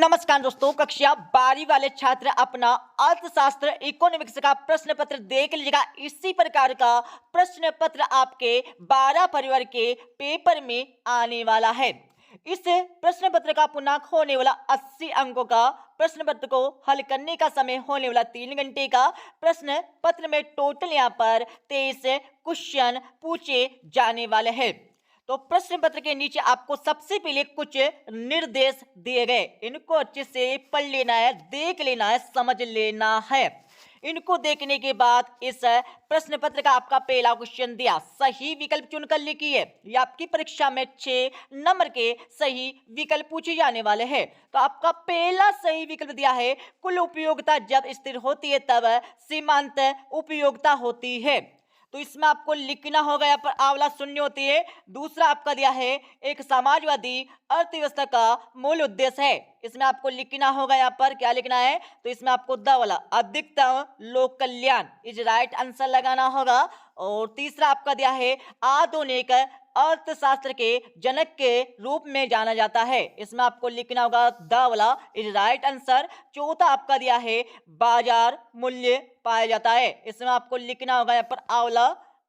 नमस्कार दोस्तों, कक्षा 12 वाले छात्र अपना अर्थशास्त्र इकोनॉमिक्स का प्रश्न पत्र देख लीजिएगा। इसी प्रकार का प्रश्न पत्र आपके 12 फरवरी के पेपर में आने वाला है। इस प्रश्न पत्र का पूर्णांक होने वाला 80 अंकों का प्रश्न पत्र को हल करने का समय होने वाला 3 घंटे का। प्रश्न पत्र में टोटल यहाँ पर 23 क्वेश्चन पूछे जाने वाले हैं। तो प्रश्न पत्र के नीचे आपको सबसे पहले कुछ निर्देश दिए गए, इनको अच्छे से पढ़ लेना है, देख लेना है, समझ लेना है। इनको देखने के बाद इस प्रश्न पत्र का आपका पहला क्वेश्चन दिया, सही विकल्प चुनकर लिखिए। ये आपकी परीक्षा में 6 नंबर के सही विकल्प पूछे जाने वाले हैं। तो आपका पहला सही विकल्प दिया है, कुल उपयोगिता जब स्थिर होती है तब सीमांत उपयोगिता होती है। तो इसमें आपको लिखना होगा, यहाँ पर आ वाला शून्य होती है। दूसरा आपका दिया है, एक समाजवादी अर्थव्यवस्था का मूल उद्देश्य है। इसमें आपको लिखना होगा, यहाँ पर क्या लिखना है, तो इसमें आपको द वाला अधिकतम लोक कल्याण इज राइट आंसर लगाना होगा। और तीसरा आपका दिया है, आधुनिक अर्थशास्त्र के जनक के रूप में जाना जाता है। इसमें आपको लिखना होगा द वाला इज राइट आंसर। चौथा आपका दिया है, बाजार मूल्य पाया जाता है। इसमें आपको लिखना होगा यहाँ पर आंवला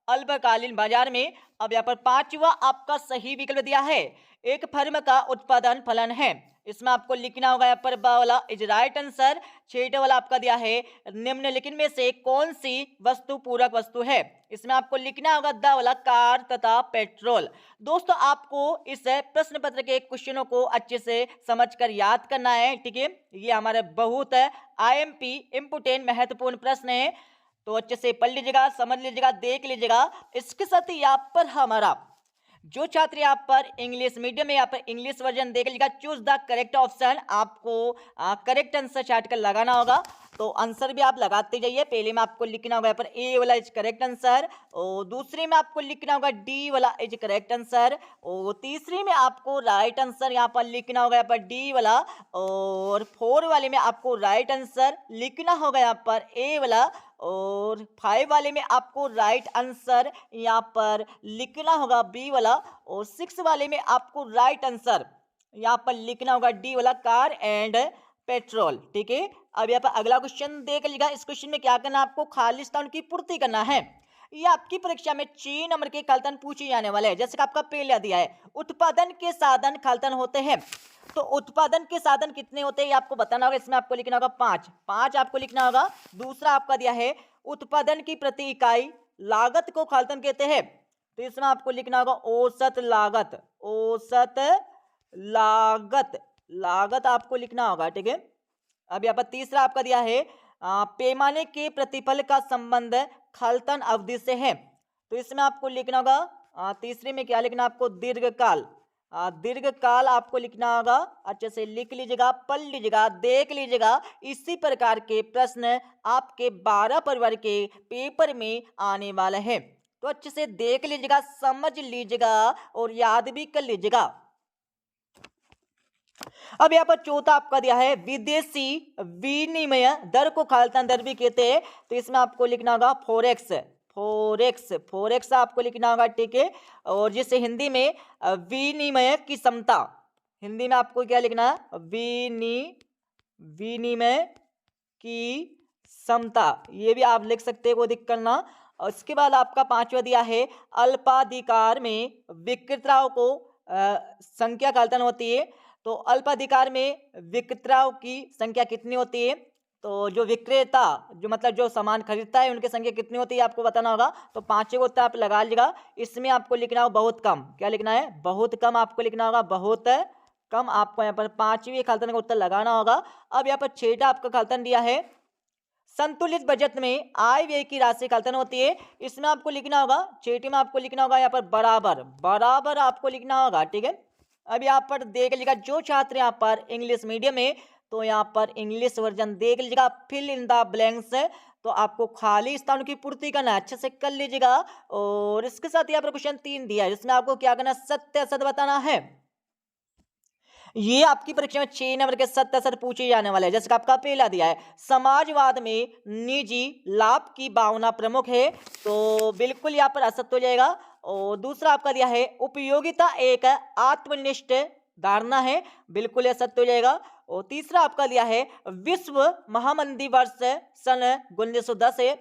अल्पकालीन बाजार में। अब यहाँ पर पांचवा आपका सही विकल्प दिया है, एक फर्म का उत्पादन फलन है। इसमें आपको लिखना होगा यहाँ पर बा वाला इज राइट आंसर। छठा वाला आपका दिया है, निम्नलिखित में से कौन सी वस्तु पूरक वस्तु है। इसमें आपको लिखना होगा द वाला कार तथा पेट्रोल। दोस्तों आपको इस प्रश्न पत्र के क्वेश्चनों को अच्छे से समझकर याद करना है, ठीक है। ये हमारे बहुत आईएमपी इम्पोर्टेंट महत्वपूर्ण प्रश्न है, तो अच्छे से पढ़ लीजिएगा, समझ लीजिएगा, देख लीजिएगा। इसके साथ ही यहाँ पर हमारा जो छात्र यहाँ पर इंग्लिश मीडियम में यहाँ पर इंग्लिश वर्जन देख लीजिएगा, चूज द करेक्ट ऑप्शन, आपको करेक्ट आंसर चार्ट कर लगाना होगा। तो आंसर भी आप लगाते जाइए। पहले में आपको लिखना होगा यहाँ पर ए वाला इज करेक्ट आंसर, और दूसरे में आपको लिखना होगा डी वाला इज करेक्ट आंसर, और तीसरे में आपको राइट आंसर यहाँ पर लिखना होगा यहाँ पर डी वाला, और 4 वाले में आपको राइट आंसर लिखना होगा यहाँ पर ए वाला, और 5 वाले में आपको राइट आंसर यहाँ पर लिखना होगा बी वाला, और 6 वाले में आपको राइट आंसर यहाँ पर लिखना होगा डी वाला कार एंड पेट्रोल, ठीक है। अब यहाँ पर अगला क्वेश्चन देख लीजिएगा। इस क्वेश्चन में क्या करना है, आपको खाली स्थान की पूर्ति करना है। ये आपकी परीक्षा में 6 नंबर के खालीस्थान पूछे जाने वाले हैं। जैसे कि आपका पहला दिया है, उत्पादन के साधन खालीस्थान होते हैं। तो उत्पादन के साधन कितने होते हैं ये आपको बताना होगा। इसमें आपको लिखना होगा 5 आपको लिखना होगा। दूसरा आपका दिया है, उत्पादन की प्रति इकाई लागत को खालीस्थान कहते हैं। तो इसमें आपको लिखना होगा औसत लागत, औसत लागत आपको लिखना होगा, ठीक है। अब यहाँ पर तीसरा आपका दिया है, पैमाने के प्रतिफल का संबंध खालीस्थान अवधि से है। तो इसमें आपको लिखना होगा तीसरे में क्या लिखना, आपको दीर्घकाल, दीर्घकाल आपको लिखना होगा। अच्छे से लिख लीजिएगा, पढ़ लीजिएगा, देख लीजिएगा। इसी प्रकार के प्रश्न आपके 12 फरवरी के पेपर में आने वाले हैं। तो अच्छे से देख लीजिएगा, समझ लीजिएगा और याद भी कर लीजिएगा। अब यहाँ पर चौथा आपका दिया है, विदेशी विनिमय दर को खालीस्थान दर भी कहते हैं। तो इसमें आपको लिखना होगा फोरेक्स आपको लिखना होगा, ठीक है। और जिसे हिंदी में विनिमय की क्षमता, हिंदी में आपको क्या लिखना है, विनिमय की क्षमता, ये भी आप लिख सकते हैं, वो दिक्कत करना। और इसके बाद आपका 5वां दिया है, अल्पाधिकार में विक्रेताओं को संख्या खालीस्थान होती है। तो अल्पाधिकार में विक्रेताओं की संख्या कितनी होती है, तो जो विक्रेता जो मतलब जो सामान खरीदता है उनकी संख्या कितनी होती है आपको बताना होगा। तो 5 को उत्तर आप लगा लीजिएगा। इसमें आपको लिखना होगा बहुत कम, क्या लिखना है, बहुत कम आपको लिखना होगा, बहुत कम। आपको यहाँ पर 5वीं खालीस्थान का उत्तर लगाना होगा। अब यहाँ पर 6ठा आपका खालीस्थान दिया है, संतुलित बजट में आय व्यय की राशि खालीस्थान होती है। इसमें आपको लिखना होगा, 6ठे में आपको लिखना होगा यहाँ पर बराबर आपको लिखना होगा, ठीक है। अब यहाँ पर देख लीजिएगा, जो छात्र यहाँ पर इंग्लिश मीडियम में, तो यहाँ पर इंग्लिश वर्जन देख लीजिएगा, फिल इन द ब्लैंक्स, तो आपको खाली स्थानों की पूर्ति करना है, अच्छे से कर लीजिएगा। और इसके साथ यहाँ पर क्वेश्चन 3 दिया है, जिसमें आपको क्या करना, सत्य असत्य बताना है। ये आपकी परीक्षा में 6 नंबर के सत्य असत्य पूछे जाने वाले हैं। जैसे कि आपका पहला दिया है, समाजवाद में निजी लाभ की भावना प्रमुख है, तो बिल्कुल यहाँ पर असत्य हो जाएगा। और दूसरा आपका दिया है, उपयोगिता एक आत्मनिष्ठ धारणा है, बिल्कुल यह सत्य हो जाएगा। और तीसरा आपका दिया है विश्व महामंदी वर्ष सन 1910 है,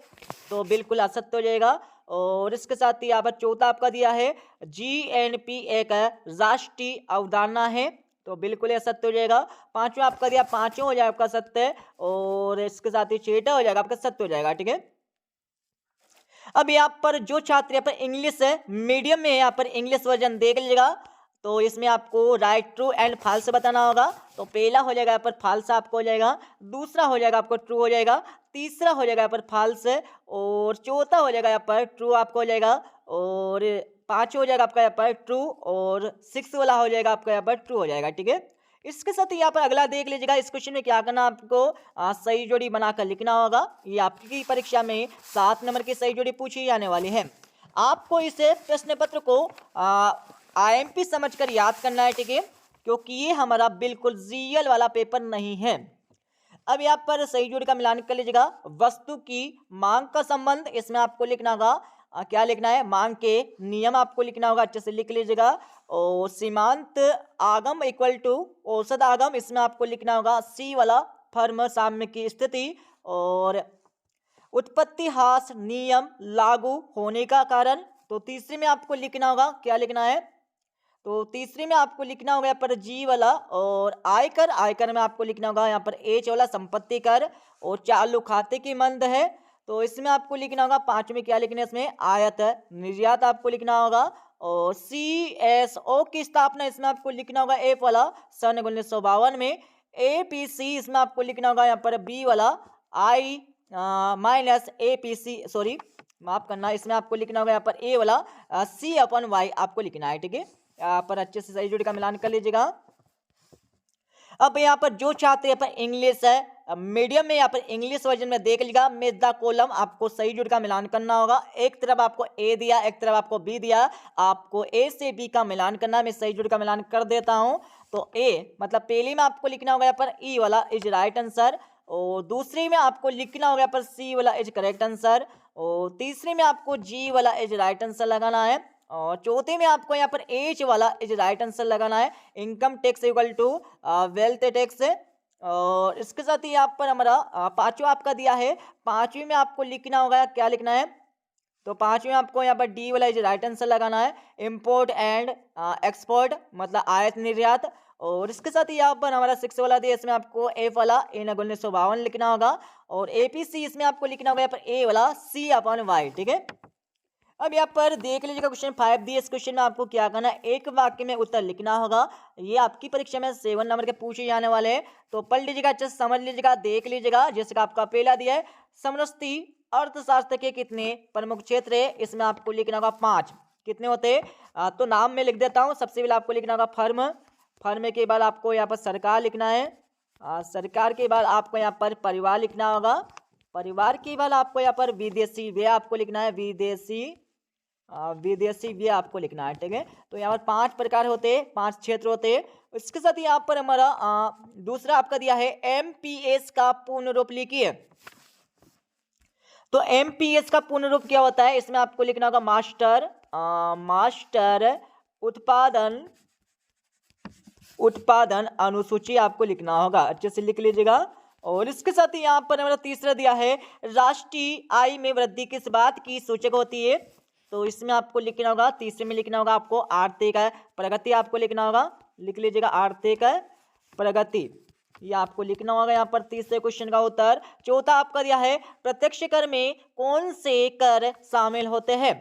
तो बिल्कुल असत्य हो जाएगा। और इसके साथ ही यहाँ पर चौथा आपका दिया है GNP एक राष्ट्रीय अवधारणा है, तो बिल्कुल यह सत्य हो जाएगा। पांचवा आपका दिया, पांचों हो जाएगा आपका सत्य, और इसके साथ ही छठा हो जाएगा आपका सत्य हो जाएगा। ठीक है, अब यहाँ पर जो छात्र यहाँ पर इंग्लिश मीडियम में यहाँ पर इंग्लिश वर्जन देख लीजिएगा, तो इसमें आपको राइट ट्रू एंड फॉल्स बताना होगा। तो पहला हो जाएगा यहाँ पर फॉल्स आपको हो जाएगा, दूसरा हो जाएगा आपको ट्रू हो जाएगा, तीसरा हो जाएगा यहाँ पर फॉल्स, और चौथा हो जाएगा यहाँ पर ट्रू आपको हो जाएगा, और पांचवा हो जाएगा आपका यहाँ पर ट्रू, और सिक्स वाला हो जाएगा आपका यहाँ पर ट्रू हो जाएगा। ठीक है, इसके साथ यहाँ पर अगला देख लीजिएगा। इस क्वेश्चन में क्या करना, आपको सही जोड़ी बनाकर लिखना होगा। ये आपकी परीक्षा में 7 नंबर की सही जोड़ी पूछी जाने वाली है। आपको इस प्रश्न पत्र को IMP समझकर याद करना है। ठीक है, क्योंकि ये हमारा बिल्कुल रियल वाला पेपर नहीं है। अब यहाँ पर सही जोड़ी का मिलान कर लीजिएगा। वस्तु की मांग का संबंध, इसमें आपको लिखना होगा क्या लिखना है, मांग के नियम आपको लिखना होगा, अच्छे से लिख लीजिएगा। और सीमांत आगम इक्वल टू औसत आगम, इसमें आपको लिखना होगा सी वाला फर्म साम्य की स्थिति। और उत्पत्ति हास नियम लागू होने का कारण, तो तीसरे में आपको लिखना होगा क्या लिखना है, तो तीसरे में आपको लिखना होगा यहाँ पर जी वाला। और आयकर, आयकर में आपको लिखना होगा यहाँ पर एच वाला संपत्ति कर। और चालू खाते की मंद है, तो इसमें आपको लिखना होगा पांचवें क्या लिखना है, इसमें आयत निर्यात आपको लिखना होगा। और CSO की स्थापना, इसमें आपको लिखना होगा एफ वाला सन 1952 में। APC, इसमें आपको लिखना होगा यहाँ पर बी वाला I माइनस APC, सॉरी माफ करना, इसमें आपको लिखना होगा यहाँ पर ए वाला C/Y आपको लिखना है। ठीक है, यहाँ पर अच्छे से सही जोड़ी का मिलान कर लीजिएगा। अब यहाँ पर जो छात्र यहाँ पर इंग्लिश है मीडियम में यहाँ पर इंग्लिश वर्जन में देख लीजिएगा, मेदा कॉलम आपको सही जोड़ी का मिलान करना होगा। एक तरफ आपको ए दिया, एक तरफ आपको बी दिया, आपको ए से बी का मिलान करना है। मैं सही जोड़ी का मिलान कर देता हूँ। तो ए मतलब पहली में आपको लिखना होगा यहाँ पर ई वाला इज राइट आंसर, और दूसरी में आपको लिखना होगा यहाँ पर सी वाला इज करेक्ट आंसर, और तीसरी में आपको जी वाला इज राइट आंसर लगाना है, और चौथे में आपको यहाँ पर एच वाला इज राइट आंसर लगाना है। Income tax equal to wealth tax. और इसके साथ ही यहाँ पर हमारा पांचवा आपका दिया है, पांचवी में आपको लिखना होगा क्या लिखना है, तो पांचवी में आपको यहाँ पर डी वाला इज राइट आंसर लगाना है। इंपोर्ट एंड एक्सपोर्ट मतलब आयात निर्यात। और इसके साथ ही यहाँ पर हमारा 6 वाला दिया, इसमें आपको एफ वाला इन 1952 लिखना होगा। और APC, इसमें आपको लिखना होगा यहाँ पर ए वाला C/Y। ठीक है, अब यहाँ पर देख लीजिएगा क्वेश्चन 5 दिए। इस क्वेश्चन में आपको क्या करना है, एक वाक्य में उत्तर लिखना होगा। ये आपकी परीक्षा में 7 नंबर के पूछे जाने वाले हैं, तो पढ़ लीजिएगा, अच्छे से समझ लीजिएगा, देख लीजिएगा। जैसे कि आपका पहला दिया है समष्टि अर्थशास्त्र के कितने प्रमुख क्षेत्र है, इसमें आपको लिखना होगा 5। कितने होते हैं, तो नाम में लिख देता हूँ। सबसे पहले आपको लिखना होगा फर्म, फर्म के बाद आपको यहाँ पर सरकार लिखना है, सरकार के बाद आपको यहाँ पर परिवार लिखना होगा, परिवार के बाद आपको यहाँ पर विदेशी व्यय आपको लिखना है, विदेशी व्यय आपको लिखना है। ठीक है, तो यहाँ पर 5 प्रकार होते हैं, 5 क्षेत्र होते हैं। इसके साथ ही यहाँ पर हमारा दूसरा आपका दिया है MPS का पूर्ण रूप लिखिए। तो MPS का पूर्ण रूप क्या होता है, इसमें आपको लिखना होगा मास्टर उत्पादन अनुसूची आपको लिखना होगा, अच्छे से लिख लीजिएगा। और इसके साथ ही यहाँ पर हमारा तीसरा दिया है राष्ट्रीय आय में वृद्धि किस बात की सूचक होती है, तो इसमें आपको लिखना होगा, तीसरे में लिखना होगा आपको आर्थिक प्रगति आपको लिखना होगा, लिख लीजिएगा आर्थिक प्रगति, ये आपको लिखना होगा यहाँ पर तीसरे क्वेश्चन का उत्तर। चौथा आपका दिया है प्रत्यक्ष कर में कौन से कर शामिल होते हैं,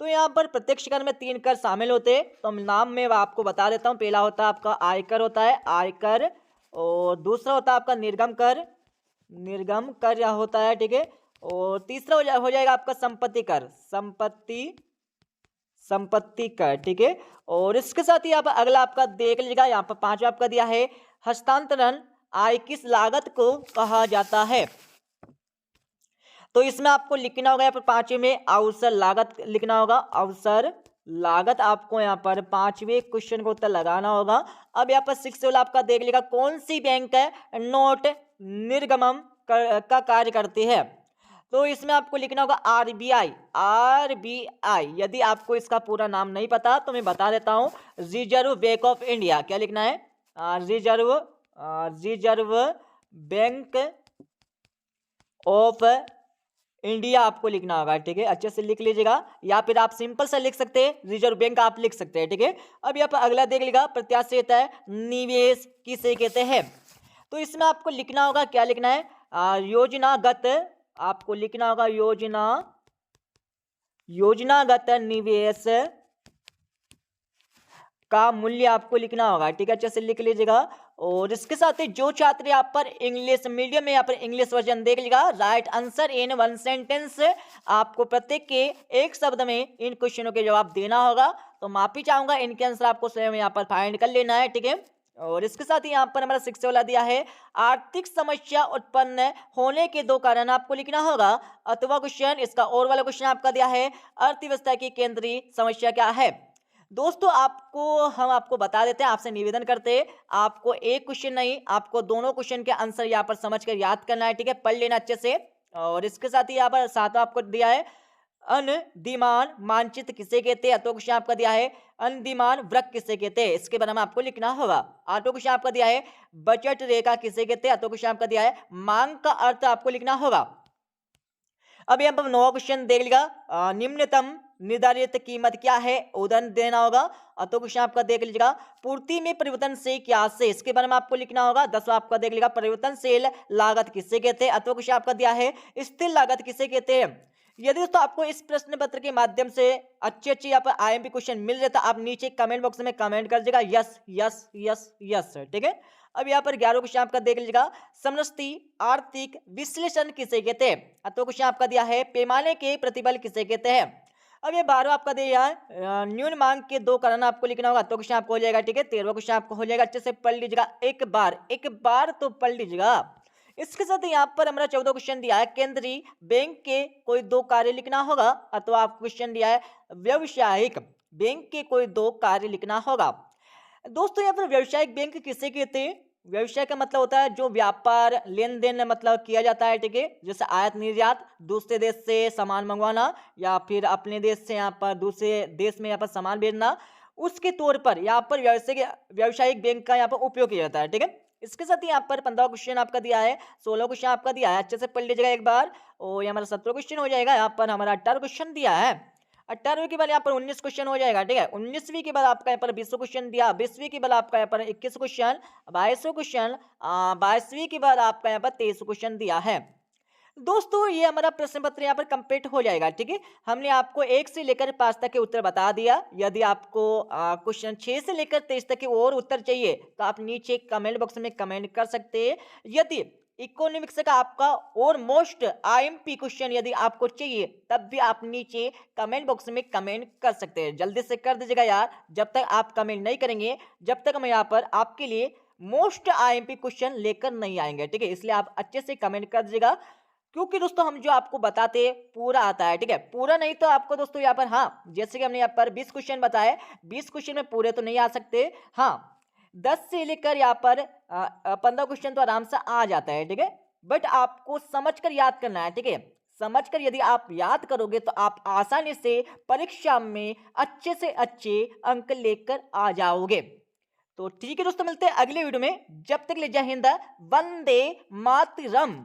तो यहाँ पर प्रत्यक्ष कर में 3 कर शामिल होते हैं, तो नाम में आपको बता देता हूँ। पहला होता है आपका आयकर होता है, आयकर, और दूसरा होता है आपका निर्गम कर यह होता है। ठीक है, और तीसरा हो जाएगा आपका संपत्ति कर, संपत्ति कर। ठीक है, और इसके साथ ही आप अगला आपका देख लीजिएगा, यहाँ पर 5वां आपका दिया है हस्तांतरण आय किस लागत को कहा जाता है, तो इसमें आपको लिखना होगा यहाँ पर 5वें में अवसर लागत लिखना होगा, अवसर लागत आपको यहाँ पर 5वें क्वेश्चन को उत्तर लगाना होगा। अब यहाँ पर 6 वाला आपका देख लेगा, कौन सी बैंक है नोट निर्गमन का कार्य करती है, तो इसमें आपको लिखना होगा आरबीआई। आरबीआई, यदि आपको इसका पूरा नाम नहीं पता तो मैं बता देता हूँ, रिजर्व बैंक ऑफ इंडिया। क्या लिखना है? रिजर्व बैंक ऑफ इंडिया आपको लिखना होगा, ठीक है। अच्छे से लिख लीजिएगा, या फिर आप सिंपल से लिख सकते हैं, रिजर्व बैंक आप लिख सकते हैं, ठीक है। अब यहाँ पर अगला देख लीजिएगा, प्रत्याशित है निवेश किसे कहते हैं। तो इसमें आपको लिखना होगा, क्या लिखना है? योजनागत, आपको लिखना होगा योजनागत निवेश का मूल्य आपको लिखना होगा, ठीक है। अच्छे से लिख लीजिएगा। और इसके साथ ही जो छात्र यहाँ पर इंग्लिश मीडियम में, यहाँ पर इंग्लिश वर्जन देख लीजिएगा, right answer in one sentence, आपको प्रत्येक के एक शब्द में इन क्वेश्चनों के जवाब देना होगा। तो माफी चाहूंगा, इनके आंसर आपको स्वयं यहाँ पर फाइंड कर लेना है, ठीक है। और इसके साथ ही यहाँ पर हमारा 6 वाला दिया है, आर्थिक समस्या उत्पन्न होने के 2 कारण आपको लिखना होगा। अथवा क्वेश्चन, इसका और वाला क्वेश्चन आपका दिया है, अर्थव्यवस्था की केंद्रीय समस्या क्या है। दोस्तों हम आपको बता देते हैं, आपसे निवेदन करते हैं, आपको एक क्वेश्चन नहीं, आपको दोनों क्वेश्चन के आंसर यहाँ पर समझकर याद करना है, ठीक है। पढ़ लेना अच्छे से। और इसके साथ ही यहाँ पर साथ आपको दिया है, अनदिमान मानचित्र किसे कहते हैं। तो क्वेश्चन आपका दिया है, अनदिमान वृत्त किसे कहते हैं, इसके बारे में आपको लिखना होगा। आठवां क्वेश्चन आपका दिया है, बजट रेखा किसे कहते हैं। तो क्वेश्चन आपका दिया है, मांग का अर्थ आपको लिखना होगा। अब यहाँ पर 9वां क्वेश्चन देख लीजिएगा, निम्नतम निर्धारित कीमत क्या है, उदाहरण देना होगा। तो क्वेश्चन आपका देख लीजिएगा, पूर्ति में परिवर्तनशील क्या से, इसके बारे में आपको लिखना होगा। 10वां आपका देख लीजिएगा, परिवर्तनशील लागत किसे कहते हैं। अथवा क्वेश्चन आपका दिया है, स्थिर लागत किसे कहते हैं। यदि दोस्तों आपको इस प्रश्न पत्र के माध्यम से अच्छे यहाँ पर आईएमपी क्वेश्चन मिल रहे, तो आप नीचे कमेंट बॉक्स में कमेंट कर दीजिएगा, यस यस यस यस, ठीक है। अब यहाँ पर 11वां क्वेश्चन आपका देख लीजिएगा, समष्टि आर्थिक विश्लेषण किसे कहते हैं। तो क्वेश्चन आपका दिया है, पैमाने के प्रतिबल किसे कहते हैं। अब ये 12वां आपका दिया है, न्यून मांग के 2 कारण आपको लिखना होगा। तो क्वेश्चन आपको हो जाएगा, ठीक है। 13वां क्वेश्चन आपको हो जाएगा, अच्छे से पढ़ लीजिएगा, एक बार तो पढ़ लीजिएगा। इसके साथ यहाँ पर हमारा 14वां क्वेश्चन दिया है, केंद्रीय बैंक के कोई 2 कार्य लिखना होगा। अथवा आपको क्वेश्चन दिया है, व्यावसायिक बैंक के कोई 2 कार्य लिखना होगा। दोस्तों यहाँ पर व्यावसायिक बैंक किसे कहते हैं। व्यवसाय का मतलब होता है जो व्यापार लेन देन मतलब किया जाता है, ठीक है। जैसे आयात निर्यात, दूसरे देश से सामान मंगवाना, या फिर अपने देश से यहाँ पर दूसरे देश में यहाँ पर सामान भेजना, उसके तौर पर यहाँ पर व्यावसायिक बैंक का यहाँ पर उपयोग किया जाता है, ठीक है। इसके साथ ही यहाँ पर 15वां क्वेश्चन आपका दिया है, 16वां क्वेश्चन आपका दिया है, अच्छे से पढ़ लीजिएगा एक बार। और ये हमारा 17वां क्वेश्चन हो जाएगा। यहाँ पर हमारा 18वां क्वेश्चन दिया है, 18वें के बाद यहाँ पर 19 क्वेश्चन हो जाएगा, ठीक है। 19वीं के बाद आपका यहाँ पर 20वां क्वेश्चन दिया, 20वीं के बाद आपका यहाँ पर 21 क्वेश्चन, 22वां क्वेश्चन, 22वीं के बाद आपका यहाँ पर 23 क्वेश्चन दिया है। दोस्तों ये हमारा प्रश्न पत्र यहाँ पर कंप्लीट हो जाएगा, ठीक है। हमने आपको 1 से लेकर 5 तक के उत्तर बता दिया। यदि आपको क्वेश्चन 6 से लेकर 23 तक के और उत्तर चाहिए, तो आप नीचे कमेंट बॉक्स में कमेंट कर सकते हैं। यदि इकोनॉमिक्स का आपका और मोस्ट आईएमपी क्वेश्चन यदि आपको चाहिए, तब भी आप नीचे कमेंट बॉक्स में कमेंट कर सकते हैं। जल्दी से कर दीजिएगा यार, जब तक आप कमेंट नहीं करेंगे, जब तक हम यहाँ पर आपके लिए मोस्ट आईएमपी क्वेश्चन लेकर नहीं आएंगे, ठीक है। इसलिए आप अच्छे से कमेंट कर दीजिएगा, क्योंकि दोस्तों हम जो आपको बताते हैं पूरा आता है, ठीक है। पूरा नहीं तो आपको दोस्तों यहाँ पर, हाँ, जैसे कि हमने यहाँ पर 20 क्वेश्चन बताए, 20 क्वेश्चन में पूरे तो नहीं आ सकते, हाँ 10 से लेकर यहाँ पर 15 क्वेश्चन तो आराम से आ जाता है, ठीक है। बट आपको समझकर याद करना है, ठीक है। समझकर यदि आप याद करोगे तो आप आसानी से परीक्षा में अच्छे से अच्छे अंक लेकर आ जाओगे। तो ठीक है दोस्तों, मिलते हैं अगले वीडियो में। जब तक ले जय हिंद, वंदे मातरम।